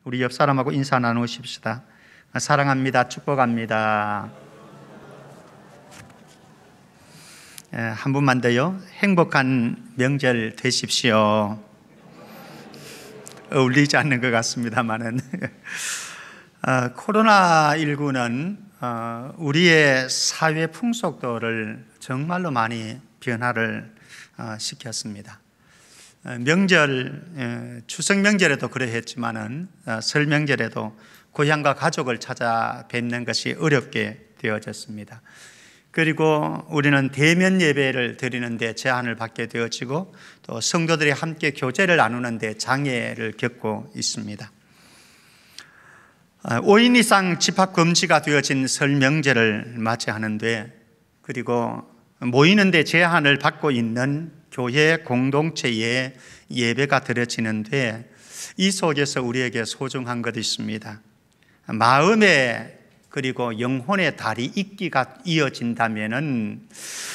우리 옆 사람하고 인사 나누십시다. 사랑합니다. 축복합니다. 한 분만 더요. 행복한 명절 되십시오. 어울리지 않는 것 같습니다만은 코로나19는 우리의 사회 풍속도를 정말로 많이 변화를 시켰습니다. 명절, 추석 명절에도 그러했지만은 설 명절에도 고향과 가족을 찾아뵙는 것이 어렵게 되어졌습니다. 그리고 우리는 대면 예배를 드리는 데 제한을 받게 되어지고 또 성도들이 함께 교제를 나누는 데 장애를 겪고 있습니다. 5인 이상 집합 금지가 되어진 설 명절을 맞이하는데, 그리고 모이는 데 제한을 받고 있는 교회 공동체의 예배가 드려지는데, 이 속에서 우리에게 소중한 것이 있습니다. 마음의 그리고 영혼의 달이 있기가 이어진다면은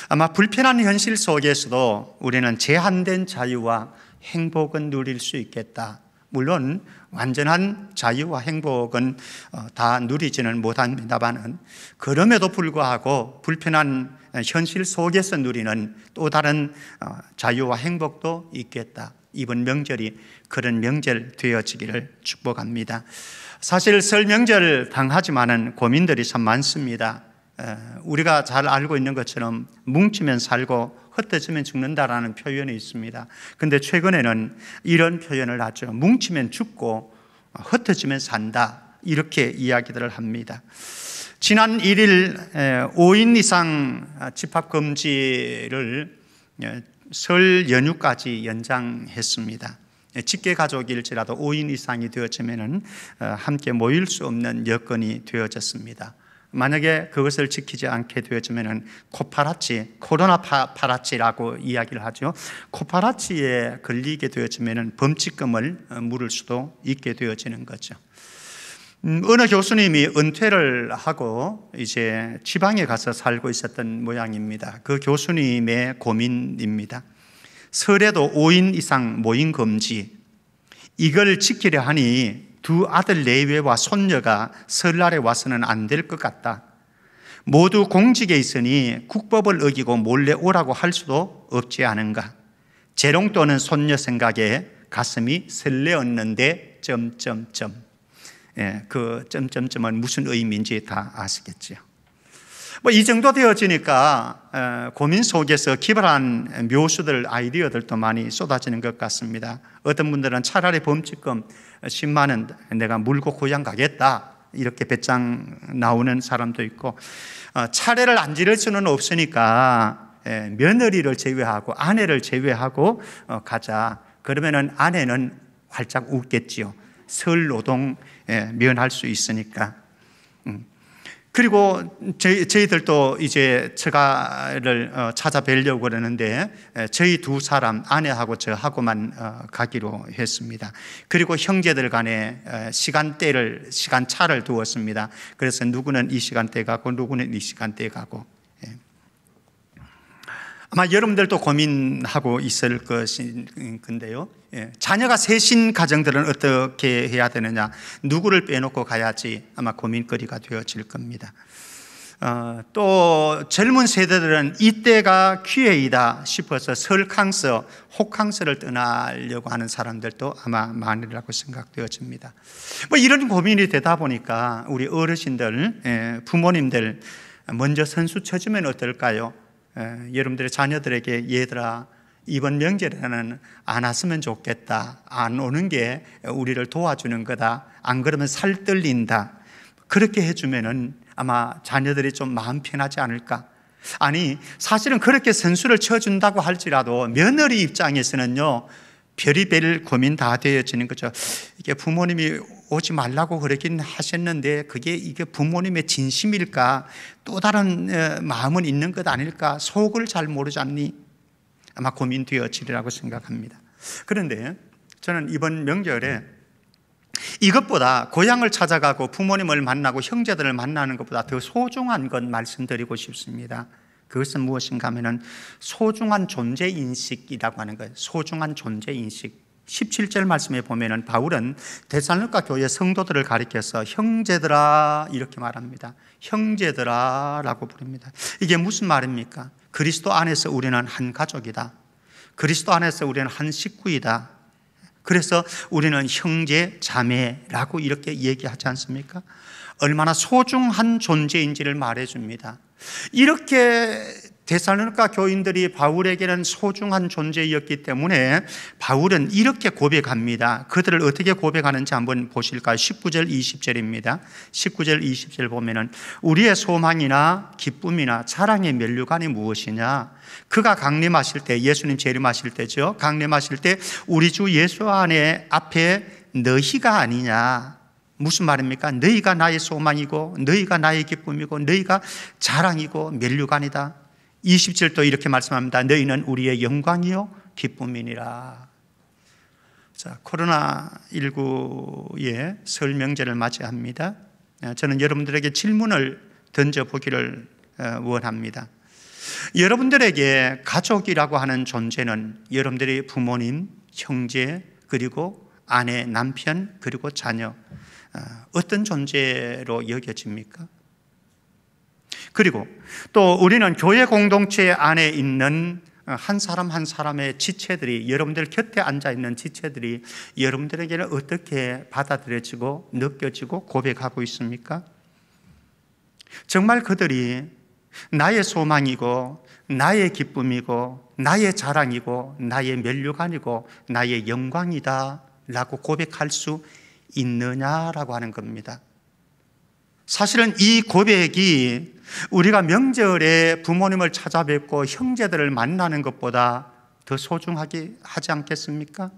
아마 불편한 현실 속에서도 우리는 제한된 자유와 행복은 누릴 수 있겠다. 물론 완전한 자유와 행복은 다 누리지는 못합니다만, 그럼에도 불구하고 불편한 현실 속에서 누리는 또 다른 자유와 행복도 있겠다. 이번 명절이 그런 명절 되어지기를 축복합니다. 사실 설 명절 당하지만은 고민들이 참 많습니다. 우리가 잘 알고 있는 것처럼 뭉치면 살고 흩어지면 죽는다라는 표현이 있습니다. 그런데 최근에는 이런 표현을 하죠. 뭉치면 죽고 흩어지면 산다, 이렇게 이야기들을 합니다. 지난 1일 5인 이상 집합금지를 설 연휴까지 연장했습니다. 직계 가족일지라도 5인 이상이 되어지면 함께 모일 수 없는 여건이 되어졌습니다. 만약에 그것을 지키지 않게 되어지면 코로나 파라치라고 이야기를 하죠. 코파라치에 걸리게 되어지면 범칙금을 물을 수도 있게 되어지는 거죠. 어느 교수님이 은퇴를 하고 이제 지방에 가서 살고 있었던 모양입니다. 그 교수님의 고민입니다. 설에도 5인 이상 모임 금지, 이걸 지키려 하니 두 아들 내외와 손녀가 설날에 와서는 안 될 것 같다. 모두 공직에 있으니 국법을 어기고 몰래 오라고 할 수도 없지 않은가. 재롱 떠는 손녀 생각에 가슴이 설레었는데 그 점점점은 무슨 의미인지 다 아시겠죠. 이 정도 되어지니까 고민 속에서 기발한 묘수들, 아이디어들도 많이 쏟아지는 것 같습니다. 어떤 분들은 차라리 범칙금 10만 원 내가 물고 고향 가겠다, 이렇게 배짱 나오는 사람도 있고, 차례를 안 지를 수는 없으니까 며느리를 제외하고 아내를 제외하고 가자. 그러면은 아내는 활짝 웃겠지요. 설 노동 면할 수 있으니까. 그리고 저희들도 이제 처가를 찾아뵈려고 그러는데 저희 두 사람, 아내하고 저하고만 가기로 했습니다. 그리고 형제들 간에 시간차를 두었습니다. 그래서 누구는 이 시간대에 가고 누구는 이 시간대에 가고. 아마 여러분들도 고민하고 있을 것인 건데요. 자녀가 셋인 가정들은 어떻게 해야 되느냐, 누구를 빼놓고 가야지 아마 고민거리가 되어질 겁니다. 또 젊은 세대들은 이때가 기회이다 싶어서 설캉서, 호캉스를 떠나려고 하는 사람들도 아마 많으리라고 생각되어집니다. 이런 고민이 되다 보니까 우리 어르신들, 부모님들 먼저 선수 쳐주면 어떨까요? 여러분들의 자녀들에게, 얘들아 이번 명절에는 안 왔으면 좋겠다, 안 오는 게 우리를 도와주는 거다, 안 그러면 살 떨린다, 그렇게 해주면은 아마 자녀들이 좀 마음 편하지 않을까. 아니, 사실은 그렇게 선수를 쳐준다고 할지라도 며느리 입장에서는요, 별의별 고민 다 되어지는 거죠. 이게 부모님이 오지 말라고 그러긴 하셨는데 이게 부모님의 진심일까, 또 다른 마음은 있는 것 아닐까, 속을 잘 모르지 않니, 아마 고민되어지리라고 생각합니다. 그런데 저는 이번 명절에 이것보다 고향을 찾아가고 부모님을 만나고 형제들을 만나는 것보다 더 소중한 것 말씀드리고 싶습니다. 그것은 무엇인가 하면은 소중한 존재인식이라고 하는 거예요. 소중한 존재인식. 17절 말씀에 보면은 바울은 데살로니가 교회 성도들을 가리켜서 형제들아 이렇게 말합니다. 형제들아 라고 부릅니다. 이게 무슨 말입니까? 그리스도 안에서 우리는 한 가족이다. 그리스도 안에서 우리는 한 식구이다. 그래서 우리는 형제, 자매라고 이렇게 얘기하지 않습니까? 얼마나 소중한 존재인지를 말해줍니다. 이렇게 데살로니가 교인들이 바울에게는 소중한 존재였기 때문에 바울은 이렇게 고백합니다. 그들을 어떻게 고백하는지 한번 보실까요? 19절 20절입니다 19절 20절 보면은 우리의 소망이나 기쁨이나 자랑의 면류관이 무엇이냐? 그가 강림하실 때, 예수님 재림하실 때죠. 강림하실 때 우리 주 예수 안에 앞에 너희가 아니냐? 무슨 말입니까? 너희가 나의 소망이고 너희가 나의 기쁨이고 너희가 자랑이고 면류관이다. 20절도 이렇게 말씀합니다. 너희는 우리의 영광이요 기쁨이니라. 자, 코로나19의 설 명제를 맞이합니다. 저는 여러분들에게 질문을 던져보기를 원합니다. 여러분들에게 가족이라고 하는 존재는 여러분들의 부모님, 형제, 그리고 아내, 남편, 그리고 자녀, 어떤 존재로 여겨집니까? 그리고 또 우리는 교회 공동체 안에 있는 한 사람 한 사람의 지체들이, 여러분들 곁에 앉아있는 지체들이 여러분들에게는 어떻게 받아들여지고 느껴지고 고백하고 있습니까? 정말 그들이 나의 소망이고 나의 기쁨이고 나의 자랑이고 나의 면류관이고 나의 영광이다 라고 고백할 수 있느냐라고 하는 겁니다. 사실은 이 고백이 우리가 명절에 부모님을 찾아뵙고 형제들을 만나는 것보다 더 소중하게 하지 않겠습니까?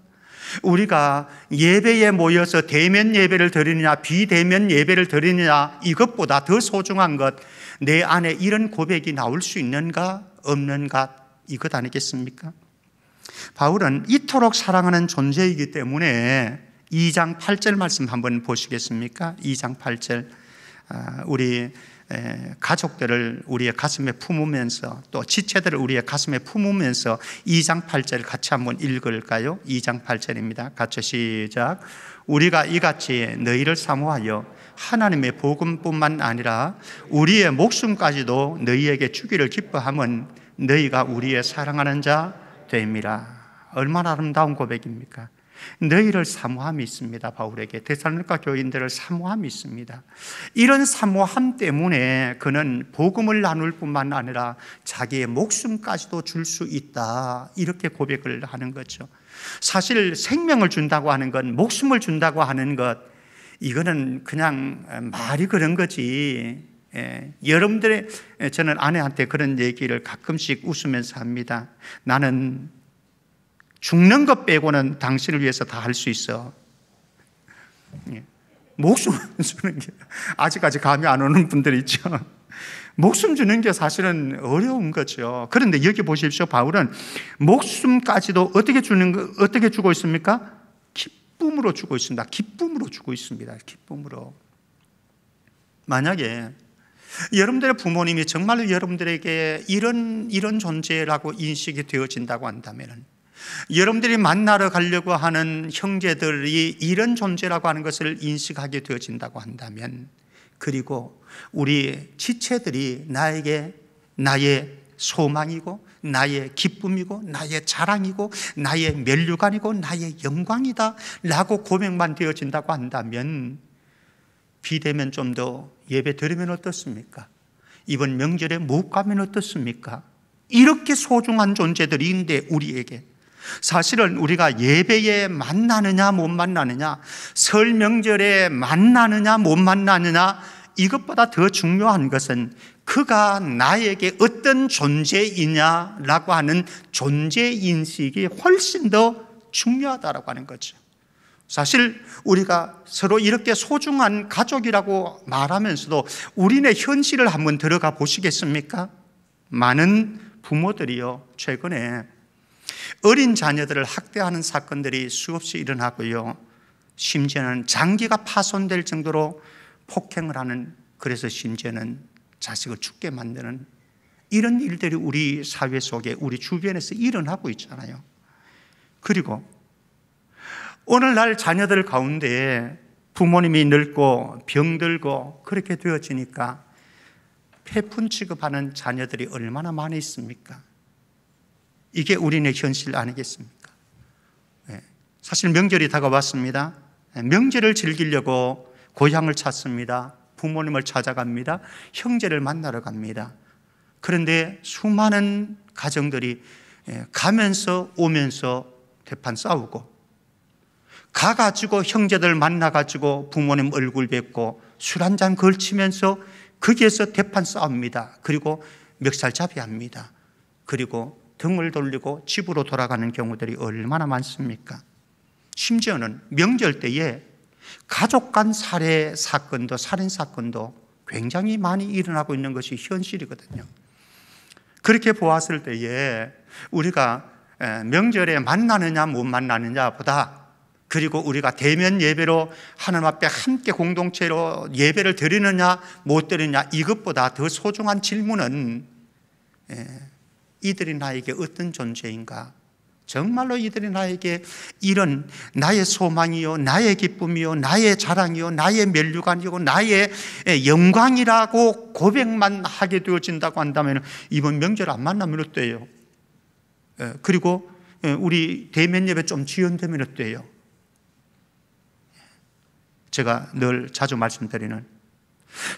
우리가 예배에 모여서 대면 예배를 드리느냐 비대면 예배를 드리느냐 이것보다 더 소중한 것, 내 안에 이런 고백이 나올 수 있는가 없는가 이것 아니겠습니까? 바울은 이토록 사랑하는 존재이기 때문에 2장 8절 말씀 한번 보시겠습니까? 2장 8절 우리 가족들을 우리의 가슴에 품으면서 또 지체들을 우리의 가슴에 품으면서 2장 8절 같이 한번 읽을까요? 2장 8절입니다. 같이 시작. 우리가 이같이 너희를 사모하여 하나님의 복음뿐만 아니라 우리의 목숨까지도 너희에게 주기를 기뻐함은 너희가 우리의 사랑하는 자 됨이라. 얼마나 아름다운 고백입니까? 너희를 사모함이 있습니다. 바울에게 데살로니가 교인들을 사모함이 있습니다. 이런 사모함 때문에 그는 복음을 나눌 뿐만 아니라 자기의 목숨까지도 줄 수 있다 이렇게 고백을 하는 거죠. 사실 생명을 준다고 하는 것, 목숨을 준다고 하는 것, 이거는 그냥 말이 그런 거지. 여러분들의, 저는 아내한테 그런 얘기를 가끔씩 웃으면서 합니다. 나는 죽는 것 빼고는 당신을 위해서 다 할 수 있어. 목숨 주는 게 아직까지 감이 안 오는 분들 있죠. 목숨 주는 게 사실은 어려운 거죠. 그런데 여기 보십시오. 바울은 목숨까지도 어떻게 주고 있습니까? 기쁨으로 주고 있습니다. 기쁨으로 주고 있습니다. 기쁨으로. 만약에 여러분들의 부모님이 정말로 여러분들에게 이런 존재라고 인식이 되어진다고 한다면, 여러분들이 만나러 가려고 하는 형제들이 이런 존재라고 하는 것을 인식하게 되어진다고 한다면, 그리고 우리 지체들이 나에게 나의 소망이고 나의 기쁨이고 나의 자랑이고 나의 면류관이고 나의 영광이다 라고 고백만 되어진다고 한다면, 비대면 좀 더 예배 드리면 어떻습니까? 이번 명절에 못 가면 어떻습니까? 이렇게 소중한 존재들인데 우리에게 사실은 우리가 예배에 만나느냐 못 만나느냐, 설 명절에 만나느냐 못 만나느냐, 이것보다 더 중요한 것은 그가 나에게 어떤 존재이냐라고 하는 존재인식이 훨씬 더 중요하다라고 하는 거죠. 사실 우리가 서로 이렇게 소중한 가족이라고 말하면서도 우리네 현실을 한번 들어가 보시겠습니까? 많은 부모들이요, 최근에 어린 자녀들을 학대하는 사건들이 수없이 일어나고요, 심지어는 장기가 파손될 정도로 폭행을 하는, 그래서 심지어는 자식을 죽게 만드는 이런 일들이 우리 사회 속에 우리 주변에서 일어나고 있잖아요. 그리고 오늘날 자녀들 가운데 부모님이 늙고 병들고 그렇게 되어지니까 폐푼 취급하는 자녀들이 얼마나 많이 있습니까? 이게 우리네 현실 아니겠습니까? 사실 명절이 다가왔습니다. 명절을 즐기려고 고향을 찾습니다. 부모님을 찾아갑니다. 형제를 만나러 갑니다. 그런데 수많은 가정들이 가면서 오면서 대판 싸우고, 가가지고 형제들 만나가지고 부모님 얼굴 뵙고 술 한잔 걸치면서 거기에서 대판 싸웁니다. 그리고 멱살잡이 합니다. 그리고 등을 돌리고 집으로 돌아가는 경우들이 얼마나 많습니까? 심지어는 명절 때에 가족 간 살해 사건도, 살인 사건도 굉장히 많이 일어나고 있는 것이 현실이거든요. 그렇게 보았을 때에 우리가 명절에 만나느냐 못 만나느냐 보다, 그리고 우리가 대면 예배로 하나님 앞에 함께 공동체로 예배를 드리느냐 못 드리느냐, 이것보다 더 소중한 질문은 이들이 나에게 어떤 존재인가? 정말로 이들이 나에게 이런 나의 소망이요, 나의 기쁨이요, 나의 자랑이요, 나의 면류관이요, 나의 영광이라고 고백만 하게 되어진다고 한다면 이번 명절 안 만나면 어때요? 그리고 우리 대면 예배 좀 지연되면 어때요? 제가 늘 자주 말씀드리는,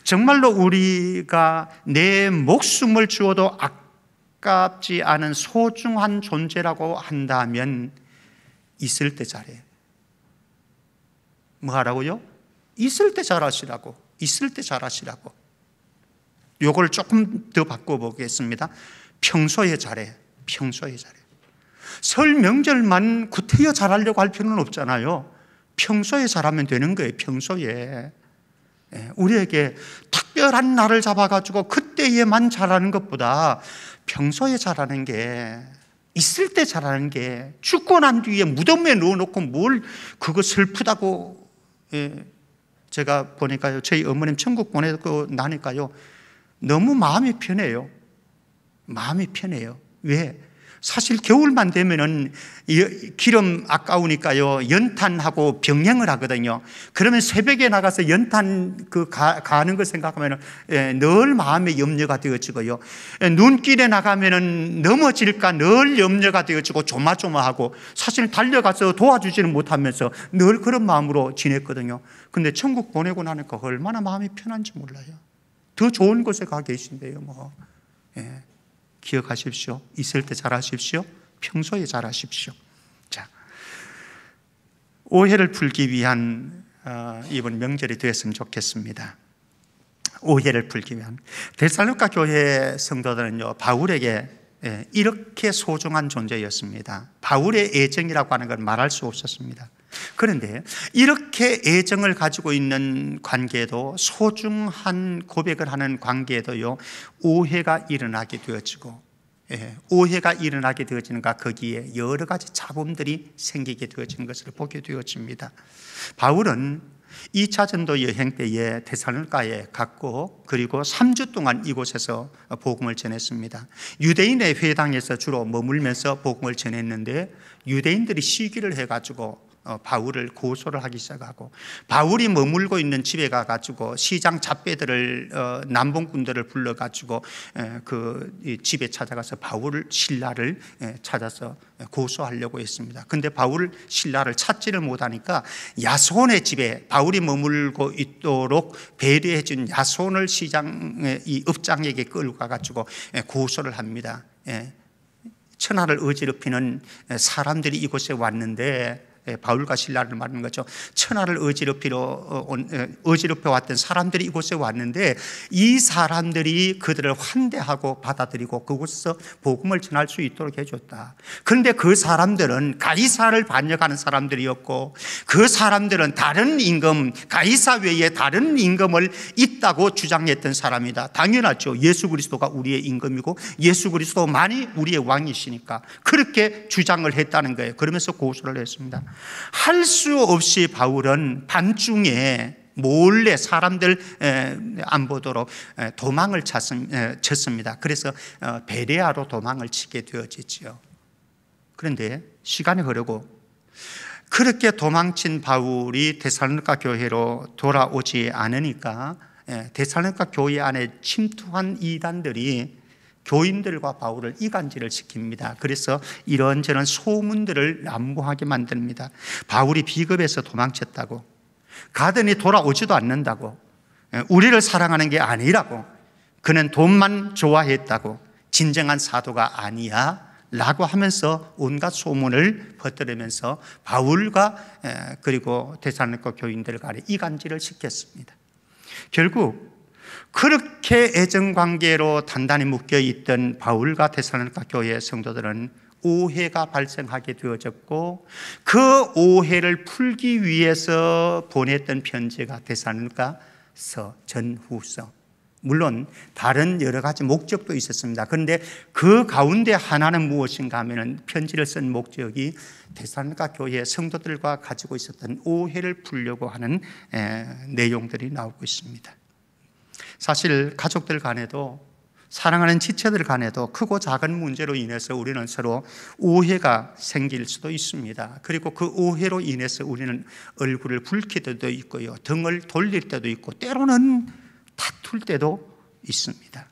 정말로 우리가 내 목숨을 주어도 아깝지 않은 소중한 존재라고 한다면 있을 때 잘해. 뭐 하라고요? 있을 때 잘하시라고. 있을 때 잘하시라고. 요걸 조금 더 바꿔보겠습니다. 평소에 잘해. 평소에 잘해. 설 명절만 구태여 잘하려고 할 필요는 없잖아요. 평소에 잘하면 되는 거예요. 평소에. 우리에게 특별한 날을 잡아가지고 그때에만 잘하는 것보다 평소에 잘하는 게, 있을 때 잘하는 게, 죽고 난 뒤에 무덤에 넣어놓고 뭘 그거 슬프다고. 제가 보니까요, 저희 어머님 천국 보내고 나니까요 너무 마음이 편해요. 마음이 편해요. 왜? 사실 겨울만 되면은 기름 아까우니까요 연탄하고 병행을 하거든요. 그러면 새벽에 나가서 연탄 가는 거 생각하면은 늘 마음에 염려가 되어지고요. 눈길에 나가면은 넘어질까 늘 염려가 되어지고 조마조마하고, 사실 달려가서 도와주지는 못하면서 늘 그런 마음으로 지냈거든요. 근데 천국 보내고 나니까 얼마나 마음이 편한지 몰라요. 더 좋은 곳에 가 계신데요, 뭐. 기억하십시오. 있을 때 잘하십시오. 평소에 잘하십시오. 자, 오해를 풀기 위한 이번 명절이 되었으면 좋겠습니다. 오해를 풀기 위한. 데살로니가 교회 성도들은요 바울에게 이렇게 소중한 존재였습니다. 바울의 애정이라고 하는 건 말할 수 없었습니다. 그런데 이렇게 애정을 가지고 있는 관계에도, 소중한 고백을 하는 관계에도요 오해가 일어나게 되어지고, 오해가 일어나게 되어지는가, 거기에 여러 가지 잡음들이 생기게 되어지는 것을 보게 되어집니다. 바울은 2차 전도 여행 때에 데살로니가에 갔고, 그리고 3주 동안 이곳에서 복음을 전했습니다. 유대인의 회당에서 주로 머물면서 복음을 전했는데, 유대인들이 시기를 해가지고 바울을 고소를 하기 시작하고, 바울이 머물고 있는 집에 가가지고 시장 잡배들을, 남봉꾼들을 불러가지고 그 집에 찾아가서 바울 신라를 찾아서 고소하려고 했습니다. 근데 바울 신라를 찾지를 못하니까 야손의 집에 바울이 머물고 있도록 배려해 준 야손을 시장의 이 업장에게 끌고 가가지고 고소를 합니다. 천하를 어지럽히는 사람들이 이곳에 왔는데, 바울과 신라를 말하는 거죠. 천하를 어지럽혀 왔던 사람들이 이곳에 왔는데, 이 사람들이 그들을 환대하고 받아들이고 그곳에서 복음을 전할 수 있도록 해줬다. 그런데 그 사람들은 가이사를 반역하는 사람들이었고, 그 사람들은 다른 임금, 가이사 외에 다른 임금을 있다고 주장했던 사람이다. 당연하죠. 예수 그리스도가 우리의 임금이고 예수 그리스도만이 우리의 왕이시니까 그렇게 주장을 했다는 거예요. 그러면서 고소를 했습니다. 할 수 없이 바울은 밤중에 몰래 사람들 안 보도록 도망을 쳤습니다. 그래서 베레아로 도망을 치게 되어지죠. 그런데 시간이 흐르고 그렇게 도망친 바울이 데살로니가 교회로 돌아오지 않으니까 데살로니가 교회 안에 침투한 이단들이 교인들과 바울을 이간질을 시킵니다. 그래서 이런저런 소문들을 난무하게 만듭니다. 바울이 비겁해서 도망쳤다고, 가더니 돌아오지도 않는다고, 우리를 사랑하는 게 아니라고, 그는 돈만 좋아했다고, 진정한 사도가 아니야 라고 하면서 온갖 소문을 퍼뜨리면서 바울과 그리고 데살로니가 교인들 간에 이간질을 시켰습니다. 결국 그렇게 애정관계로 단단히 묶여있던 바울과 데살로니가 교회 성도들은 오해가 발생하게 되어졌고, 그 오해를 풀기 위해서 보냈던 편지가 데살로니가서, 전후서. 물론 다른 여러 가지 목적도 있었습니다. 그런데 그 가운데 하나는 무엇인가 하면 편지를 쓴 목적이 데살로니가 교회 성도들과 가지고 있었던 오해를 풀려고 하는 내용들이 나오고 있습니다. 사실 가족들 간에도, 사랑하는 지체들 간에도 크고 작은 문제로 인해서 우리는 서로 오해가 생길 수도 있습니다. 그리고 그 오해로 인해서 우리는 얼굴을 붉힐 때도 있고요, 등을 돌릴 때도 있고, 때로는 다툴 때도 있습니다.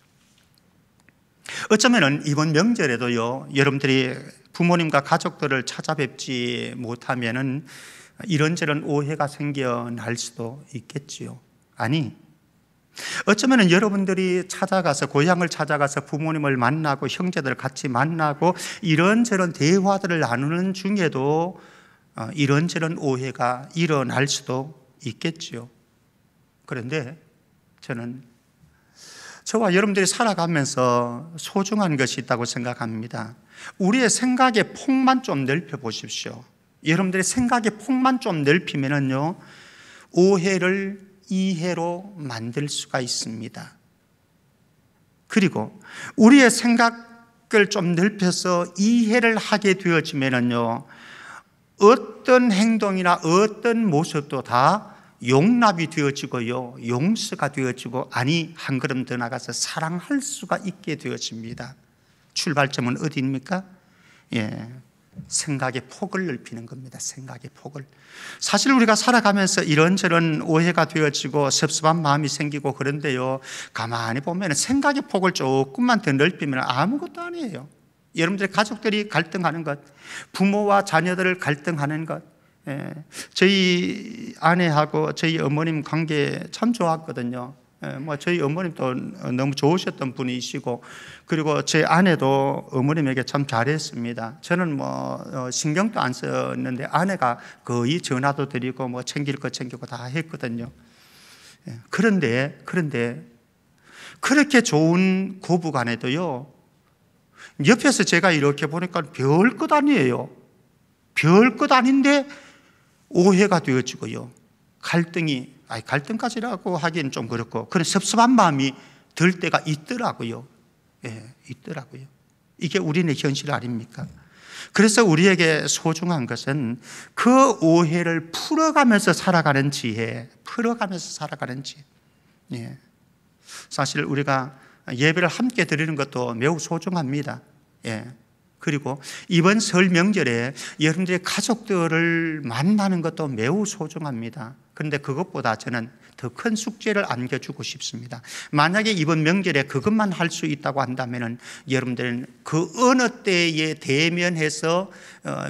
어쩌면 이번 명절에도요, 여러분들이 부모님과 가족들을 찾아뵙지 못하면 이런저런 오해가 생겨날 수도 있겠지요. 아니, 어쩌면 여러분들이 찾아가서, 고향을 찾아가서 부모님을 만나고 형제들 같이 만나고 이런저런 대화들을 나누는 중에도 이런저런 오해가 일어날 수도 있겠지요. 그런데 저는 저와 여러분들이 살아가면서 소중한 것이 있다고 생각합니다. 우리의 생각의 폭만 좀 넓혀 보십시오. 여러분들의 생각의 폭만 좀 넓히면요, 오해를 이해로 만들 수가 있습니다. 그리고 우리의 생각을 좀 넓혀서 이해를 하게 되어지면요, 어떤 행동이나 어떤 모습도 다 용납이 되어지고요, 용서가 되어지고, 아니 한 걸음 더 나가서 사랑할 수가 있게 되어집니다. 출발점은 어디입니까? 생각의 폭을 넓히는 겁니다. 생각의 폭을. 사실 우리가 살아가면서 이런저런 오해가 되어지고 섭섭한 마음이 생기고 그런데요, 가만히 보면 생각의 폭을 조금만 더 넓히면 아무것도 아니에요. 여러분들의 가족들이 갈등하는 것, 부모와 자녀들을 갈등하는 것, 저희 아내하고 저희 어머님 관계 참 좋았거든요. 저희 어머님도 너무 좋으셨던 분이시고, 그리고 제 아내도 어머님에게 참 잘했습니다. 저는 신경도 안 썼는데 아내가 거의 전화도 드리고 챙길 거 챙기고 다 했거든요. 그런데 그렇게 좋은 고부간에도요, 옆에서 제가 이렇게 보니까 별것 아니에요. 별것 아닌데 오해가 되어지고요, 갈등까지라고 하기는 좀 그렇고, 그런 섭섭한 마음이 들 때가 있더라고요. 있더라고요. 이게 우리의 현실 아닙니까? 그래서 우리에게 소중한 것은 그 오해를 풀어가면서 살아가는 지혜, 사실 우리가 예배를 함께 드리는 것도 매우 소중합니다. 그리고 이번 설 명절에 여러분들의 가족들을 만나는 것도 매우 소중합니다. 그런데 그것보다 저는 더 큰 숙제를 안겨주고 싶습니다. 만약에 이번 명절에 그것만 할 수 있다고 한다면 여러분들은 그 어느 때에 대면해서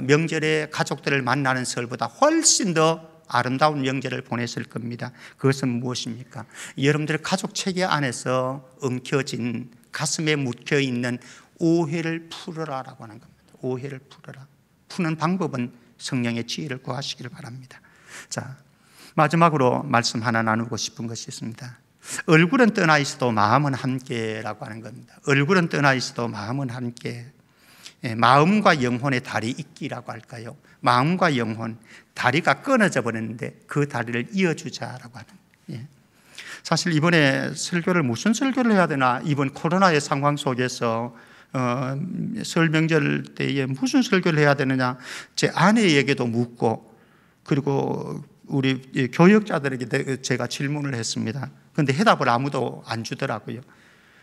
명절에 가족들을 만나는 설보다 훨씬 더 아름다운 명절을 보냈을 겁니다. 그것은 무엇입니까? 여러분들의 가족 체계 안에서 엉켜진, 가슴에 묻혀있는 오해를 풀어라라고 하는 겁니다. 오해를 풀어라. 푸는 방법은 성령의 지혜를 구하시기를 바랍니다. 자, 마지막으로 말씀 하나 나누고 싶은 것이 있습니다. 얼굴은 떠나 있어도 마음은 함께라고 하는 겁니다. 얼굴은 떠나 있어도 마음은 함께. 마음과 영혼의 다리 잇기라고 할까요? 마음과 영혼, 다리가 끊어져 버렸는데 그 다리를 이어주자라고 하는. 사실 이번에 설교를 무슨 설교를 해야 되나, 이번 코로나의 상황 속에서 설 명절 때에 무슨 설교를 해야 되느냐 제 아내에게도 묻고, 그리고 우리 교역자들에게 제가 질문을 했습니다. 그런데 해답을 아무도 안 주더라고요.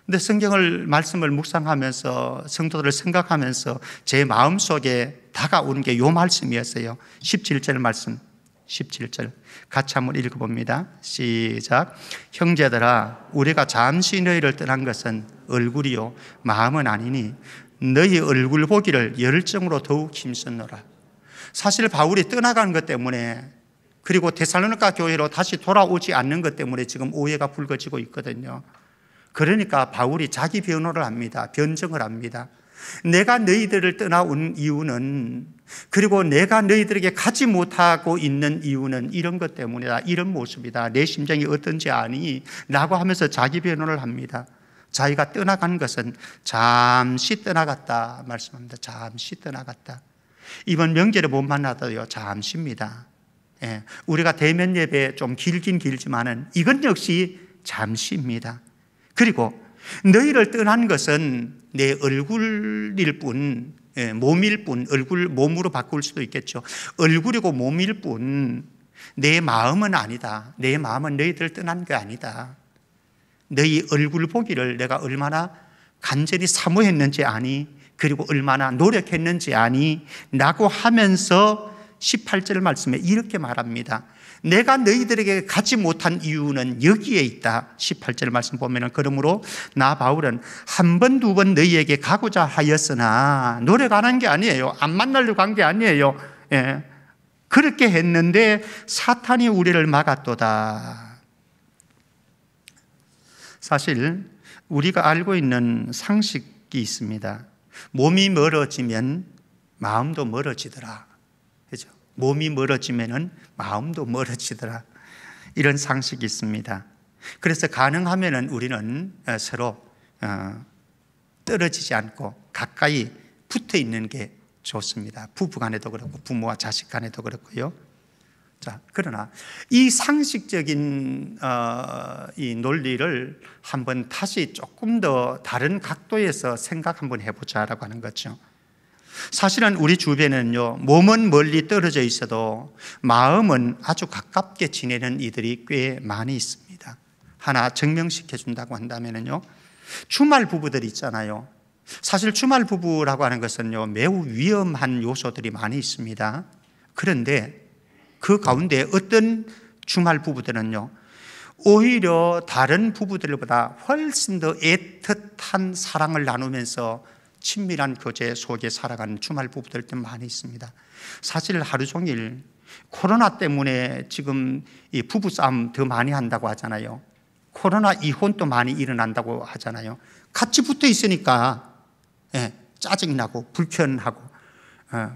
근데 성경을 말씀을 묵상하면서 성도들을 생각하면서 제 마음속에 다가오는 게 요 말씀이었어요. 17절 말씀. 17절 같이 한번 읽어봅니다. 시작. 형제들아, 우리가 잠시 너희를 떠난 것은 얼굴이요 마음은 아니니 너희 얼굴 보기를 열정으로 더욱 힘쓰노라. 사실 바울이 떠나간 것 때문에, 그리고 데살로니가 교회로 다시 돌아오지 않는 것 때문에 지금 오해가 불거지고 있거든요. 그러니까 바울이 자기 변호를 합니다. 변증을 합니다. 내가 너희들을 떠나온 이유는, 그리고 내가 너희들에게 가지 못하고 있는 이유는 이런 것 때문이다, 이런 모습이다, 내 심정이 어떤지 아니? 라고 하면서 자기 변호를 합니다. 자기가 떠나간 것은 잠시 떠나갔다 말씀합니다. 잠시 떠나갔다. 이번 명절에 못 만나도요, 잠시입니다. 예, 우리가 대면 예배 좀 길긴 길지만은 이건 역시 잠시입니다. 그리고 너희를 떠난 것은 내 얼굴일 뿐, 몸일 뿐, 얼굴 몸으로 바꿀 수도 있겠죠. 얼굴이고 몸일 뿐, 내 마음은 아니다. 내 마음은 너희들 떠난 게 아니다. 너희 얼굴 보기를 내가 얼마나 간절히 사모했는지 아니? 그리고 얼마나 노력했는지 아니? 라고 하면서 18절 말씀에 이렇게 말합니다. 내가 너희들에게 가지 못한 이유는 여기에 있다. 18절 말씀 보면은, 그러므로 나 바울은 한 번, 두 번 너희에게 가고자 하였으나 노력 안 한 게 아니에요. 안 만나려고 한 게 아니에요. 예. 그렇게 했는데 사탄이 우리를 막았도다. 사실 우리가 알고 있는 상식이 있습니다. 몸이 멀어지면 마음도 멀어지더라. 그죠? 몸이 멀어지면은 마음도 멀어지더라. 이런 상식이 있습니다. 그래서 가능하면은 우리는 서로 떨어지지 않고 가까이 붙어 있는 게 좋습니다. 부부 간에도 그렇고 부모와 자식 간에도 그렇고요. 자, 그러나 이 상식적인 이 논리를 한번 다시 조금 더 다른 각도에서 생각 한번 해보자라고 하는 거죠. 사실은 우리 주변에는요, 몸은 멀리 떨어져 있어도 마음은 아주 가깝게 지내는 이들이 꽤 많이 있습니다. 하나 증명시켜 준다고 한다면요, 주말 부부들 있잖아요. 사실 주말 부부라고 하는 것은요, 매우 위험한 요소들이 많이 있습니다. 그런데 그 가운데 어떤 주말 부부들은요, 오히려 다른 부부들보다 훨씬 더 애틋한 사랑을 나누면서 친밀한 교제 속에 살아가는 주말 부부들도 많이 있습니다. 사실 하루 종일 코로나 때문에 지금 이 부부싸움 더 많이 한다고 하잖아요. 코로나 이혼도 많이 일어난다고 하잖아요. 같이 붙어 있으니까 짜증나고 불편하고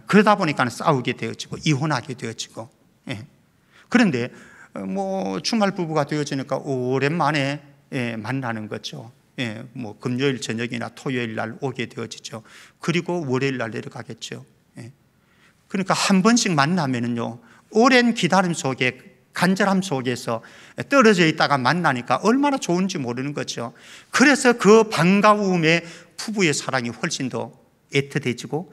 그러다 보니까 싸우게 되어지고 이혼하게 되어지고. 그런데 뭐 주말 부부가 되어지니까 오랜만에 만나는 거죠. 뭐 금요일 저녁이나 토요일 날 오게 되어지죠. 그리고 월요일 날 내려가겠죠. 그러니까 한 번씩 만나면은요, 오랜 기다림 속에, 간절함 속에서 떨어져 있다가 만나니까 얼마나 좋은지 모르는 거죠. 그래서 그 반가움에 부부의 사랑이 훨씬 더 애틋해지고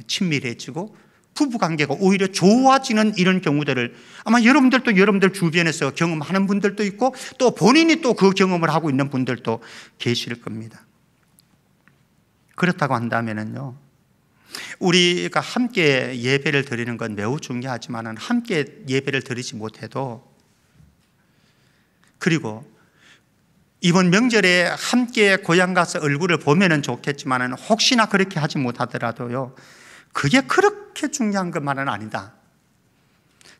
친밀해지고 부부관계가 오히려 좋아지는 이런 경우들을 아마 여러분들도 여러분들 주변에서 경험하는 분들도 있고, 또 본인이 또 그 경험을 하고 있는 분들도 계실 겁니다. 그렇다고 한다면요, 우리가 함께 예배를 드리는 건 매우 중요하지만 함께 예배를 드리지 못해도, 그리고 이번 명절에 함께 고향 가서 얼굴을 보면은 좋겠지만 혹시나 그렇게 하지 못하더라도요, 그게 그렇게 중요한 것만은 아니다.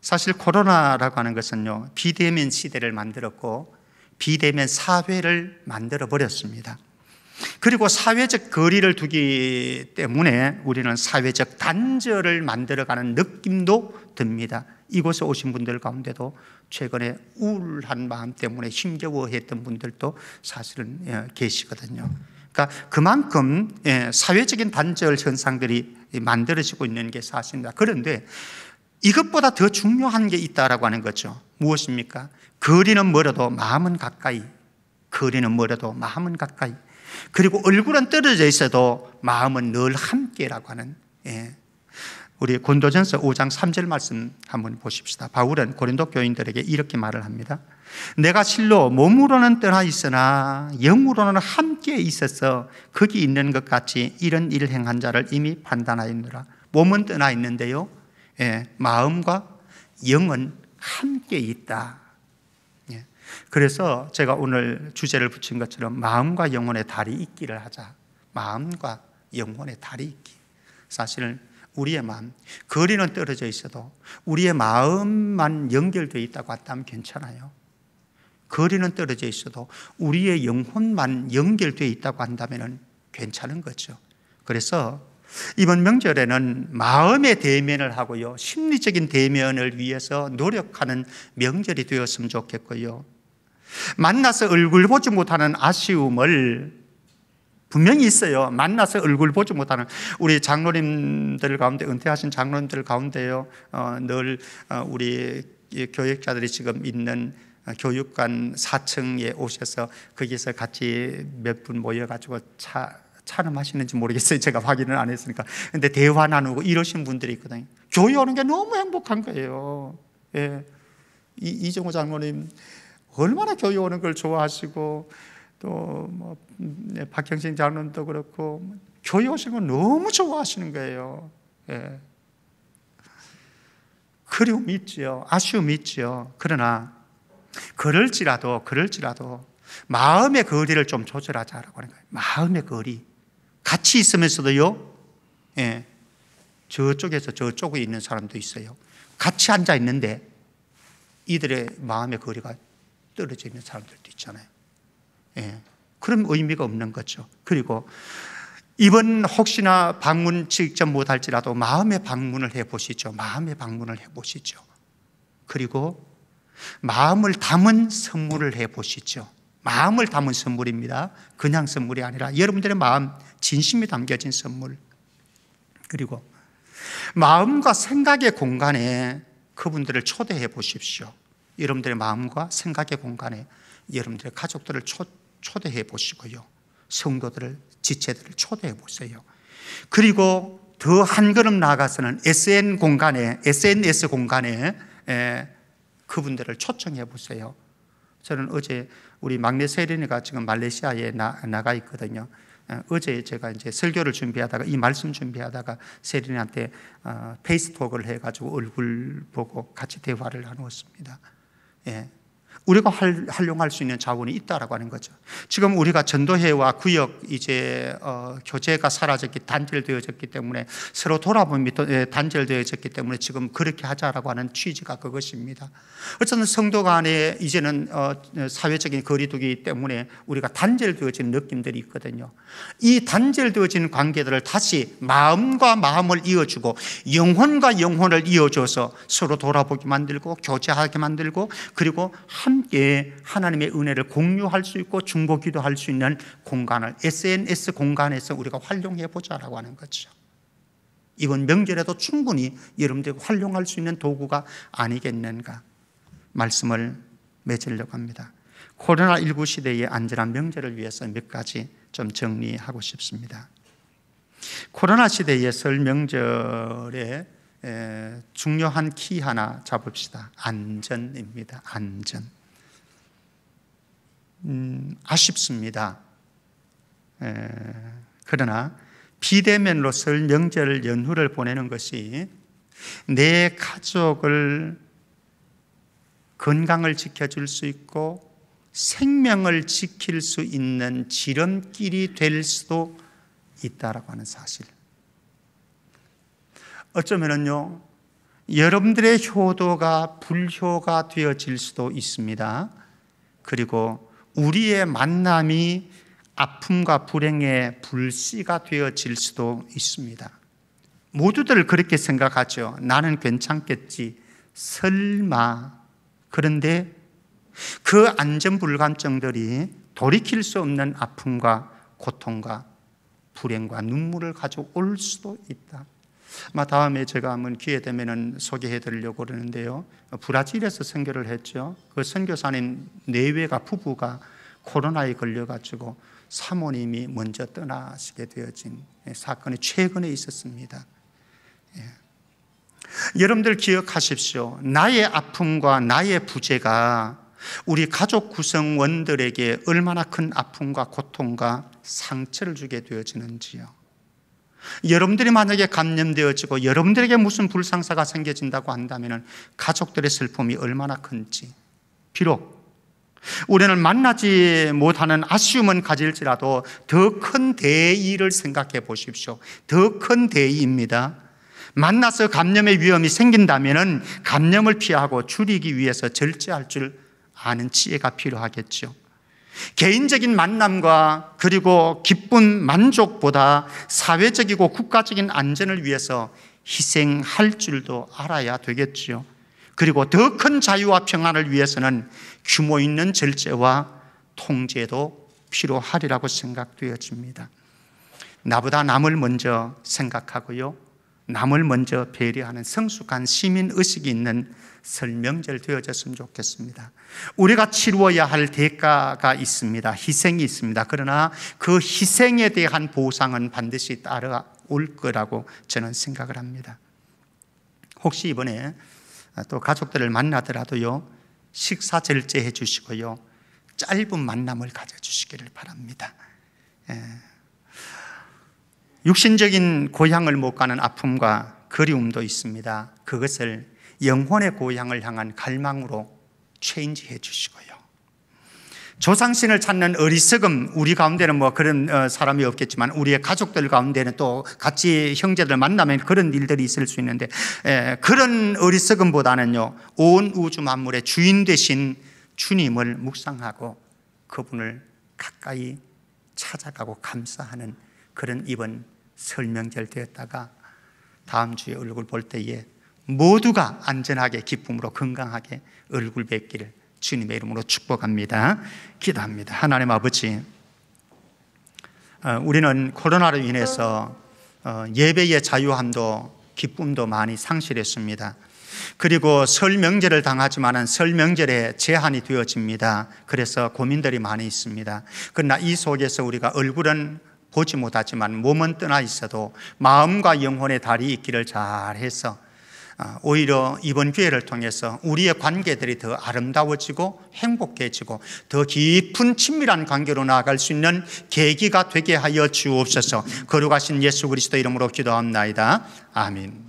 사실 코로나라고 하는 것은요, 비대면 시대를 만들었고 비대면 사회를 만들어 버렸습니다. 그리고 사회적 거리를 두기 때문에 우리는 사회적 단절을 만들어가는 느낌도 듭니다. 이곳에 오신 분들 가운데도 최근에 우울한 마음 때문에 힘겨워했던 분들도 사실은 계시거든요. 그러니까 그만큼 사회적인 단절 현상들이 만들어지고 있는 게 사실입니다. 그런데 이것보다 더 중요한 게 있다라고 하는 거죠. 무엇입니까? 거리는 멀어도 마음은 가까이. 거리는 멀어도 마음은 가까이. 그리고 얼굴은 떨어져 있어도 마음은 늘 함께라고 하는. 우리 고린도전서 5장 3절 말씀 한번 보십시다. 바울은 고린도 교인들에게 이렇게 말을 합니다. 내가 실로 몸으로는 떠나 있으나 영으로는 함께 있어서 거기 있는 것 같이 이런 일을 행한 자를 이미 판단하였노라. 몸은 떠나 있는데요, 마음과 영은 함께 있다. 그래서 제가 오늘 주제를 붙인 것처럼 마음과 영혼의 달이 있기를 하자. 마음과 영혼의 달이 있기. 사실은 우리의 마음, 거리는 떨어져 있어도 우리의 마음만 연결되어 있다고 한다면 괜찮아요. 거리는 떨어져 있어도 우리의 영혼만 연결되어 있다고 한다면 괜찮은 거죠. 그래서 이번 명절에는 마음의 대면을 하고요, 심리적인 대면을 위해서 노력하는 명절이 되었으면 좋겠고요, 만나서 얼굴 보지 못하는 아쉬움을 분명히 있어요. 만나서 얼굴 보지 못하는 우리 장로님들 가운데, 은퇴하신 장로님들 가운데요, 늘 우리 교역자들이 지금 있는 교육관 4층에 오셔서 거기서 같이 몇 분 모여가지고 차는 마시는지 모르겠어요. 제가 확인을 안 했으니까. 근데 대화 나누고 이러신 분들이 있거든요. 교회 오는 게 너무 행복한 거예요. 예. 이정호 장로님 얼마나 교회 오는 걸 좋아하시고, 또 박형신 장로님도 그렇고 교회 오시는 거 너무 좋아하시는 거예요. 예. 그리움이 있죠. 아쉬움이 있죠. 그러나 그럴지라도 마음의 거리를 좀 조절하자라고 하는 거예요. 마음의 거리. 같이 있으면서도요, 저쪽에서 저쪽에 있는 사람도 있어요. 같이 앉아 있는데 이들의 마음의 거리가 떨어져 있는 사람들도 있잖아요. 그럼 의미가 없는 거죠. 그리고 이번 혹시나 방문 직접 못할지라도 마음의 방문을 해보시죠. 마음의 방문을 해보시죠. 그리고 마음을 담은 선물을 해보시죠. 마음을 담은 선물입니다. 그냥 선물이 아니라 여러분들의 마음, 진심이 담겨진 선물. 그리고 마음과 생각의 공간에 그분들을 초대해 보십시오. 여러분들의 마음과 생각의 공간에 여러분들의 가족들을 초대해 보시고요, 성도들을, 지체들을 초대해 보세요. 그리고 더 한 걸음 나아가서는 SNS 공간에 그분들을 초청해 보세요. 저는 어제 우리 막내 세린이가 지금 말레이시아에 나가 있거든요. 어제 제가 이제 설교를 준비하다가, 이 말씀 준비하다가 세린이한테 페이스톡을 해가지고 얼굴 보고 같이 대화를 나누었습니다. 우리가 활용할 수 있는 자원이 있다라고 하는 거죠. 지금 우리가 전도회와 구역 이제 교제가 사라졌기, 단절되어졌기 때문에, 서로 돌아봄이 단절되어졌기 때문에 지금 그렇게 하자라고 하는 취지가 그것입니다. 어쨌든 성도 간에 이제는 사회적인 거리두기 때문에 우리가 단절되어지는 느낌들이 있거든요. 이 단절되어지는 관계들을 다시 마음과 마음을 이어주고 영혼과 영혼을 이어줘서 서로 돌아보게 만들고 교제하게 만들고, 그리고 함께 하나님의 은혜를 공유할 수 있고 중보기도 할 수 있는 공간을 SNS 공간에서 우리가 활용해 보자라고 하는 거죠. 이번 명절에도 충분히 여러분들이 활용할 수 있는 도구가 아니겠는가 말씀을 맺으려고 합니다. 코로나19 시대의 안전한 명절을 위해서 몇 가지 좀 정리하고 싶습니다. 코로나 시대의 설 명절에 중요한 키 하나 잡읍시다. 안전입니다. 안전. 아쉽습니다. 그러나 비대면으로 설 명절 연휴를 보내는 것이 내 가족을 건강을 지켜줄 수 있고 생명을 지킬 수 있는 지름길이 될 수도 있다라고 하는 사실. 어쩌면은요, 여러분들의 효도가 불효가 되어질 수도 있습니다. 그리고 우리의 만남이 아픔과 불행의 불씨가 되어질 수도 있습니다. 모두들 그렇게 생각하죠. 나는 괜찮겠지, 설마. 그런데 그 안전불감증들이 돌이킬 수 없는 아픔과 고통과 불행과 눈물을 가져올 수도 있다. 다음에 제가 한번 기회 되면 소개해 드리려고 그러는데요, 브라질에서 선교를 했죠. 그 선교사님 내외가 부부가 코로나에 걸려가지고 사모님이 먼저 떠나시게 되어진 사건이 최근에 있었습니다. 여러분들 기억하십시오. 나의 아픔과 나의 부재가 우리 가족 구성원들에게 얼마나 큰 아픔과 고통과 상처를 주게 되어지는지요. 여러분들이 만약에 감염되어지고 여러분들에게 무슨 불상사가 생겨진다고 한다면 가족들의 슬픔이 얼마나 큰지. 비록 우리는 만나지 못하는 아쉬움은 가질지라도 더 큰 대의를 생각해 보십시오. 더 큰 대의입니다. 만나서 감염의 위험이 생긴다면 감염을 피하고 줄이기 위해서 절제할 줄 아는 지혜가 필요하겠죠. 개인적인 만남과 그리고 기쁨, 만족보다 사회적이고 국가적인 안전을 위해서 희생할 줄도 알아야 되겠죠. 그리고 더 큰 자유와 평안을 위해서는 규모 있는 절제와 통제도 필요하리라고 생각되어집니다. 나보다 남을 먼저 생각하고요, 남을 먼저 배려하는 성숙한 시민의식이 있는 설 명절 되어졌으면 좋겠습니다. 우리가 치루어야 할 대가가 있습니다. 희생이 있습니다. 그러나 그 희생에 대한 보상은 반드시 따라올 거라고 저는 생각을 합니다. 혹시 이번에 또 가족들을 만나더라도요, 식사 절제해 주시고요, 짧은 만남을 가져주시기를 바랍니다. 육신적인 고향을 못 가는 아픔과 그리움도 있습니다. 그것을 영혼의 고향을 향한 갈망으로 체인지해 주시고요, 조상신을 찾는 어리석음, 우리 가운데는 뭐 그런 사람이 없겠지만 우리의 가족들 가운데는 또 같이 형제들 만나면 그런 일들이 있을 수 있는데, 그런 어리석음보다는요, 온 우주 만물의 주인 되신 주님을 묵상하고 그분을 가까이 찾아가고 감사하는 그런 이번 설 명절 되었다가 다음 주에 얼굴 볼 때에 모두가 안전하게 기쁨으로 건강하게 얼굴 뵙기를 주님의 이름으로 축복합니다. 기도합니다. 하나님 아버지, 우리는 코로나로 인해서 예배의 자유함도 기쁨도 많이 상실했습니다. 그리고 설 명절을 당하지만은 설 명절에 제한이 되어집니다. 그래서 고민들이 많이 있습니다. 그러나 이 속에서 우리가 얼굴은 보지 못하지만 몸은 떠나 있어도 마음과 영혼의 달이 있기를 잘해서 오히려 이번 기회를 통해서 우리의 관계들이 더 아름다워지고 행복해지고 더 깊은 친밀한 관계로 나아갈 수 있는 계기가 되게 하여 주옵소서. 거룩하신 예수 그리스도 이름으로 기도합나이다. 아멘.